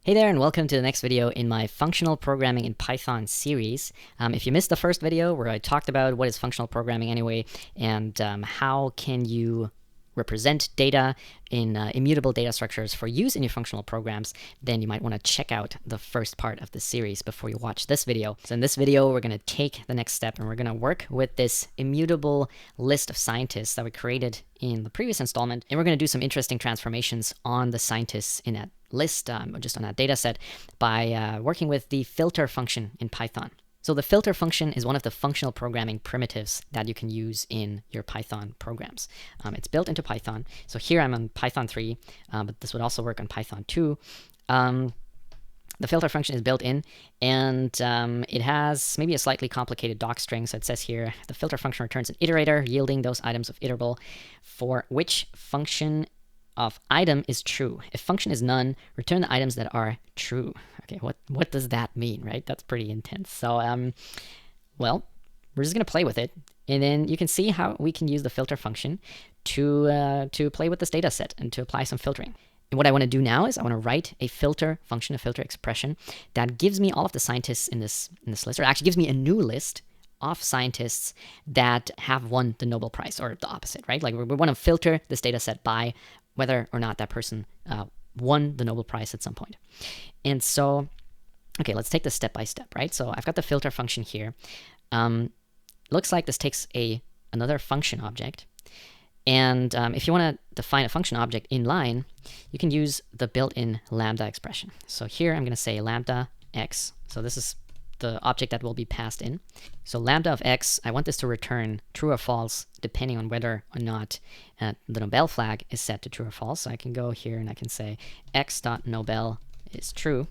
Hey there, and welcome to the next video in my Functional Programming in Python series. If you missed the first video where I talked about what is functional programming anyway, and how can you represent data in immutable data structures for use in your functional programs, then you might want to check out the first part of the series before you watch this video. So in this video, we're going to take the next step and we're going to work with this immutable list of scientists that we created in the previous installment. And we're going to do some interesting transformations on the scientists in that list, just on that data set, by working with the filter function in Python. So the filter function is one of the functional programming primitives that you can use in your Python programs. It's built into Python. So here I'm on Python 3, but this would also work on Python 2. The filter function is built in, and it has maybe a slightly complicated docstring. So it says here, the filter function returns an iterator yielding those items of iterable for which function of item is true. If function is none, return the items that are true. Okay, what does that mean, right? That's pretty intense. So, well, we're just gonna play with it, and then you can see how we can use the filter function to play with this data set and to apply some filtering. And what I want to do now is I want to write a filter function, a filter expression that gives me all of the scientists in this list, or actually gives me a new list of scientists that have won the Nobel Prize, or the opposite, right? Like we want to filter this data set by whether or not that person won the Nobel Prize at some point. And so, okay, let's take this step by step, right? So I've got the filter function here. Looks like this takes another function object. And if you want to define a function object in line, you can use the built-in lambda expression. So here I'm going to say lambda x. So this is the object that will be passed in. So lambda of x, I want this to return true or false depending on whether or not the Nobel flag is set to true or false. So I can go here and I can say x.nobel is true.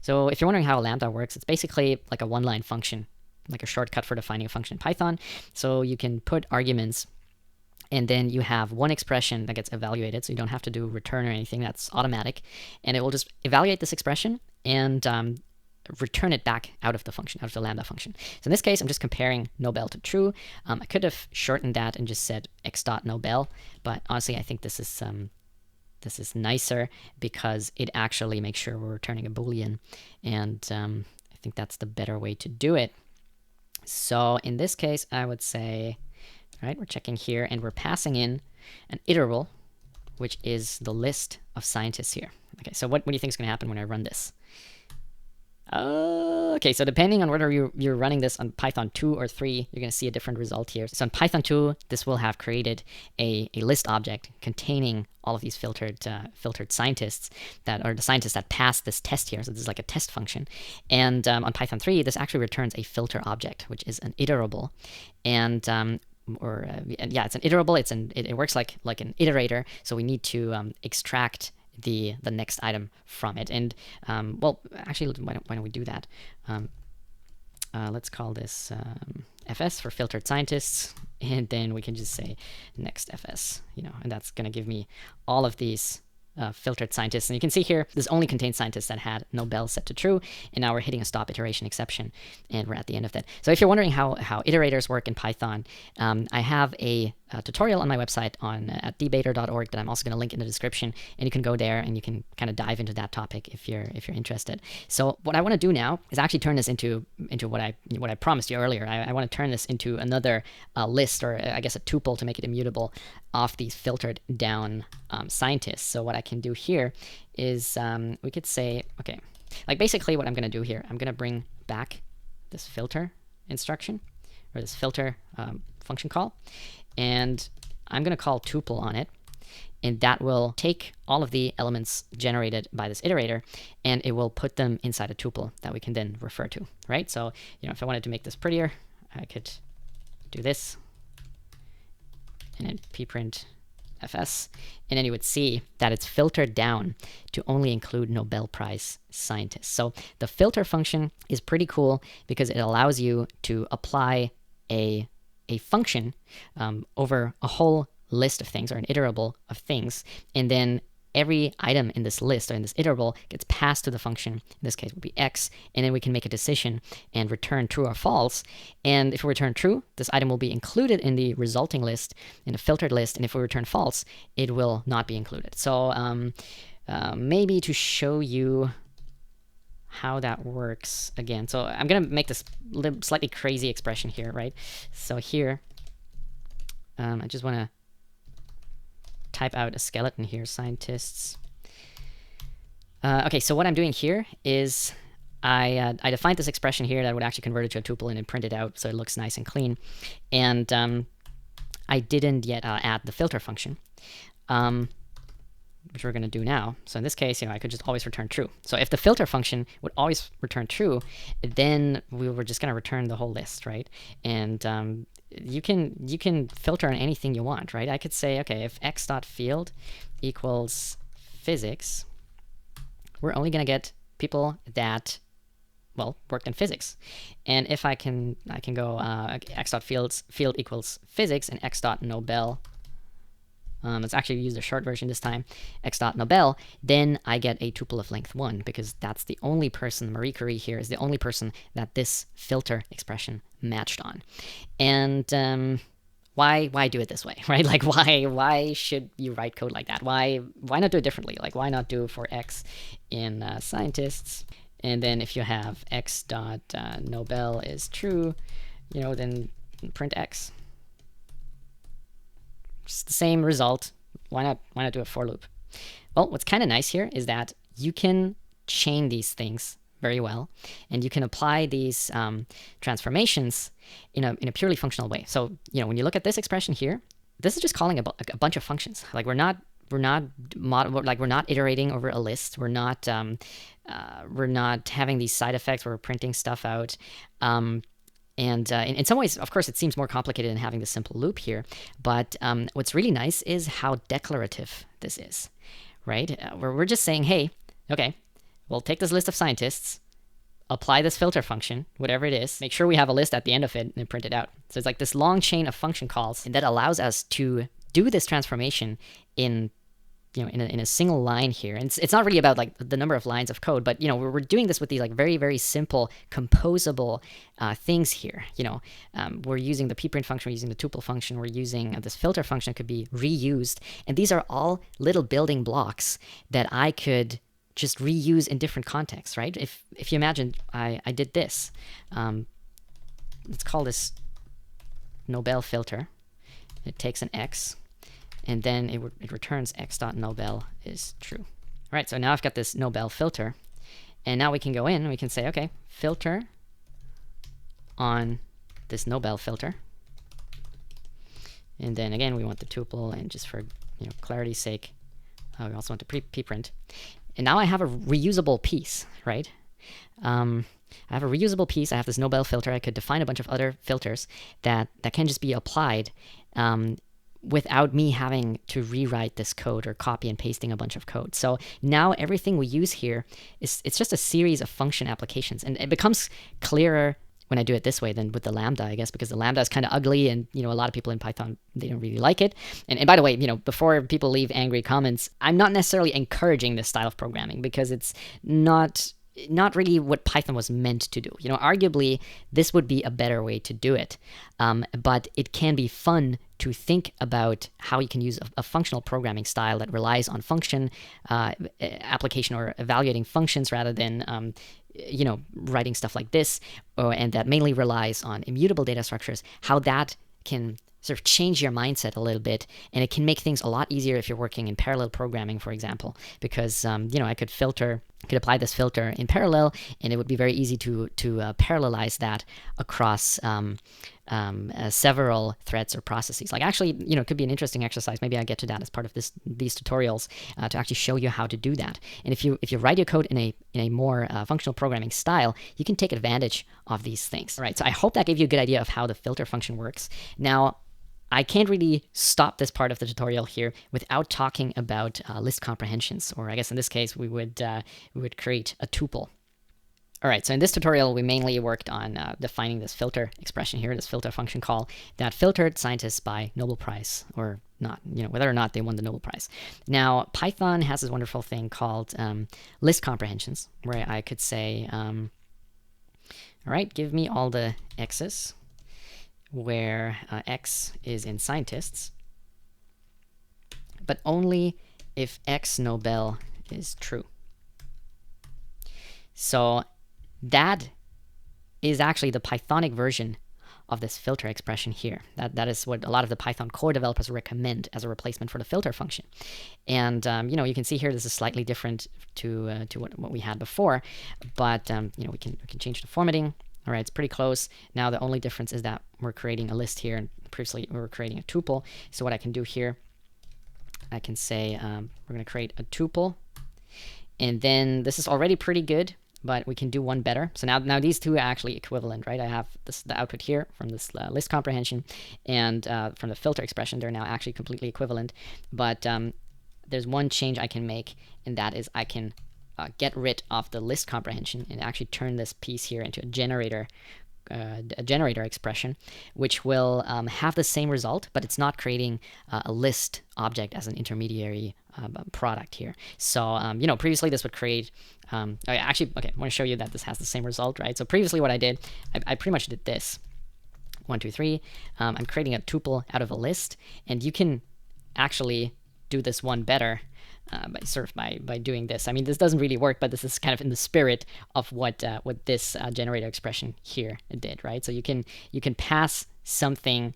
So if you're wondering how lambda works, it's basically like a one-line function, like a shortcut for defining a function in Python. So you can put arguments, and then you have one expression that gets evaluated, so you don't have to do return or anything. That's automatic. And it will just evaluate this expression and return it back out of the function, out of the lambda function. So in this case, I'm just comparing Nobel to true. I could have shortened that and just said x.nobel, but honestly, I think this is nicer because it actually makes sure we're returning a Boolean, and I think that's the better way to do it. So in this case, I would say, all right, we're checking here, and we're passing in an iterable, which is the list of scientists here. Okay, so what do you think is going to happen when I run this? Okay, so depending on whether you're running this on Python 2 or 3, you're going to see a different result here. So on Python 2, this will have created a list object containing all of these filtered scientists that are the scientists that pass this test here. So this is like a test function. And on Python 3, this actually returns a filter object, which is an iterable. And yeah, it's an iterable. It works like an iterator. So we need to extract the next item from it. And well, actually, why don't we do that? Let's call this fs for filtered scientists, and then we can just say next fs, and that's going to give me all of these filtered scientists. And you can see here, this only contains scientists that had Nobel set to true, and now we're hitting a stop iteration exception, and we're at the end of that. So if you're wondering how iterators work in Python, I have a tutorial on my website at debater.org that I'm also going to link in the description, and you can go there and you can kind of dive into that topic if you're interested. So what I want to do now is actually turn this into what I promised you earlier. I want to turn this into another list, or I guess a tuple to make it immutable, of these filtered down scientists. So what I can do here is we could say, okay, like basically what I'm going to do here, I'm going to bring back this filter instruction, or this filter function call, and I'm going to call tuple on it, and that will take all of the elements generated by this iterator, and it will put them inside a tuple that we can then refer to, right? So, if I wanted to make this prettier, I could do this, and then pprint fs, and then you would see that it's filtered down to only include Nobel Prize scientists. So the filter function is pretty cool because it allows you to apply a function over a whole list of things, or an iterable of things, and then every item in this list, or in this iterable, gets passed to the function. In this case, it would be x, and then we can make a decision and return true or false. And if we return true, this item will be included in the resulting list, in a filtered list, and if we return false, it will not be included. So maybe to show you how that works again. So I'm going to make this slightly crazy expression here, right? So here, I just want to type out a skeleton here, scientists. Okay, so what I'm doing here is I defined this expression here that would actually convert it to a tuple and then print it out so it looks nice and clean. And I didn't yet add the filter function, which we're going to do now. So in this case, I could just always return true. So if the filter function would always return true, then we were just going to return the whole list, right? And you can filter on anything you want, right? I could say, okay, if x.field equals physics, we're only going to get people that, well, worked in physics. And if I can go x.field equals physics and x.nobel, let's actually use the short version this time, x.nobel, then I get a tuple of length 1, because that's the only person, Marie Curie here is the only person that this filter expression matched on. And why do it this way, right? Like, why should you write code like that? Why not do it differently? Like, why not do for x in scientists, and then if you have x.nobel is true, then print x. Just the same result. Why not do a for loop? Well, what's kind of nice here is that you can chain these things very well, and you can apply these transformations in a purely functional way. So when you look at this expression here, this is just calling a bunch of functions. Like we're not iterating over a list. We're not having these side effects where we're printing stuff out. And in some ways, of course, it seems more complicated than having the simple loop here. But what's really nice is how declarative this is, right? We're just saying, hey, okay, we'll take this list of scientists, apply this filter function, whatever it is, make sure we have a list at the end of it, and print it out. So it's like this long chain of function calls, and that allows us to do this transformation in a single line here. And it's not really about like the number of lines of code, but we're doing this with these like very, very simple composable things here. We're using the pprint function, we're using the tuple function, we're using this filter function that could be reused. And these are all little building blocks that I could just reuse in different contexts, right? If you imagine I did this, let's call this Nobel filter. It takes an x, and then it returns x.nobel is true. All right, so now I've got this Nobel filter, and now we can go in and we can say, okay, filter on this Nobel filter. And then again, we want the tuple, and just for clarity's sake, we also want the pprint. And now I have a reusable piece, right? I have a reusable piece. I have this Nobel filter. I could define a bunch of other filters that can just be applied without me having to rewrite this code or copy and pasting a bunch of code. So now everything we use here it's just a series of function applications, and it becomes clearer when I do it this way than with the Lambda, I guess, because the Lambda is kind of ugly, and a lot of people in Python, they don't really like it. And by the way, before people leave angry comments, I'm not necessarily encouraging this style of programming, because it's not really what Python was meant to do. Arguably, this would be a better way to do it. But it can be fun to think about how you can use a functional programming style that relies on function application or evaluating functions rather than writing stuff like this, and that mainly relies on immutable data structures, how that can sort of change your mindset a little bit, and it can make things a lot easier if you're working in parallel programming, for example, because I could apply this filter in parallel, and it would be very easy to parallelize that across several threads or processes. Like actually, it could be an interesting exercise. Maybe I get to that as part of these tutorials to actually show you how to do that. And if you write your code in a more functional programming style, you can take advantage of these things. All right, so I hope that gave you a good idea of how the filter function works. Now, I can't really stop this part of the tutorial here without talking about list comprehensions, or I guess in this case we would create a tuple. All right, so in this tutorial we mainly worked on defining this filter expression here, this filter function call that filtered scientists by Nobel Prize or not, whether or not they won the Nobel Prize. Now Python has this wonderful thing called list comprehensions, where I could say, all right, give me all the x's where x is in scientists, but only if x Nobel is true. So that is actually the Pythonic version of this filter expression here. That is what a lot of the Python core developers recommend as a replacement for the filter function. And you can see here this is slightly different to what we had before, but we can change the formatting. All right, it's pretty close. Now the only difference is that we're creating a list here, and previously we were creating a tuple. So what I can do here, I can say we're going to create a tuple, and then this is already pretty good, but we can do one better. So now these two are actually equivalent, right? I have the output here from this list comprehension, and from the filter expression, they're now actually completely equivalent. But there's one change I can make, and that is I can get rid of the list comprehension and actually turn this piece here into a generator expression, which will have the same result, but it's not creating a list object as an intermediary product here. So previously this would create I want to show you that this has the same result, right? So previously what I did, I pretty much did this 1 2 3. I'm creating a tuple out of a list, and you can actually do this one better by doing this. I mean, this doesn't really work, but this is kind of in the spirit of what this generator expression here did, right? So you can pass something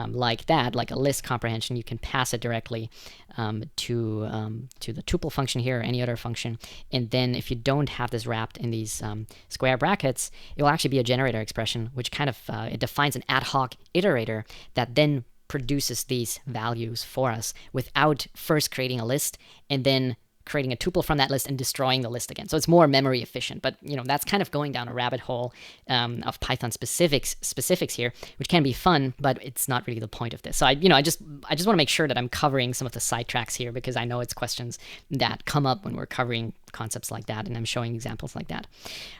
like that, like a list comprehension. You can pass it directly to the tuple function here or any other function, and then if you don't have this wrapped in these square brackets, it will actually be a generator expression, which kind of it defines an ad hoc iterator that then produces these values for us without first creating a list and then creating a tuple from that list and destroying the list again. So it's more memory efficient, but that's kind of going down a rabbit hole of Python specifics here, which can be fun, but it's not really the point of this. So I just want to make sure that I'm covering some of the sidetracks here, because I know it's questions that come up when we're covering concepts like that, and I'm showing examples like that.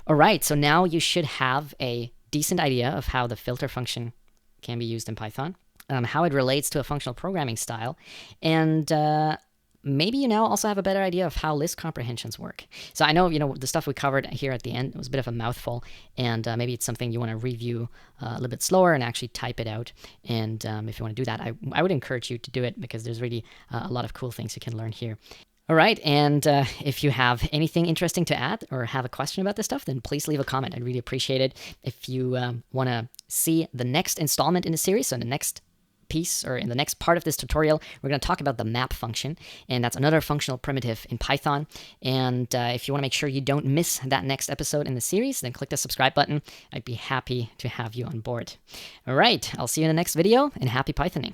All right, so now you should have a decent idea of how the filter function can be used in Python, how it relates to a functional programming style, and maybe you now also have a better idea of how list comprehensions work. So I know, the stuff we covered here at the end was a bit of a mouthful, and maybe it's something you want to review a little bit slower and actually type it out. And if you want to do that, I would encourage you to do it, because there's really a lot of cool things you can learn here. All right, and if you have anything interesting to add or have a question about this stuff, then please leave a comment. I'd really appreciate it. If you want to see the next installment in the series, so the next piece or in the next part of this tutorial, we're going to talk about the map function, and that's another functional primitive in Python. And if you want to make sure you don't miss that next episode in the series, then click the subscribe button. I'd be happy to have you on board. All right, I'll see you in the next video, and happy Pythoning.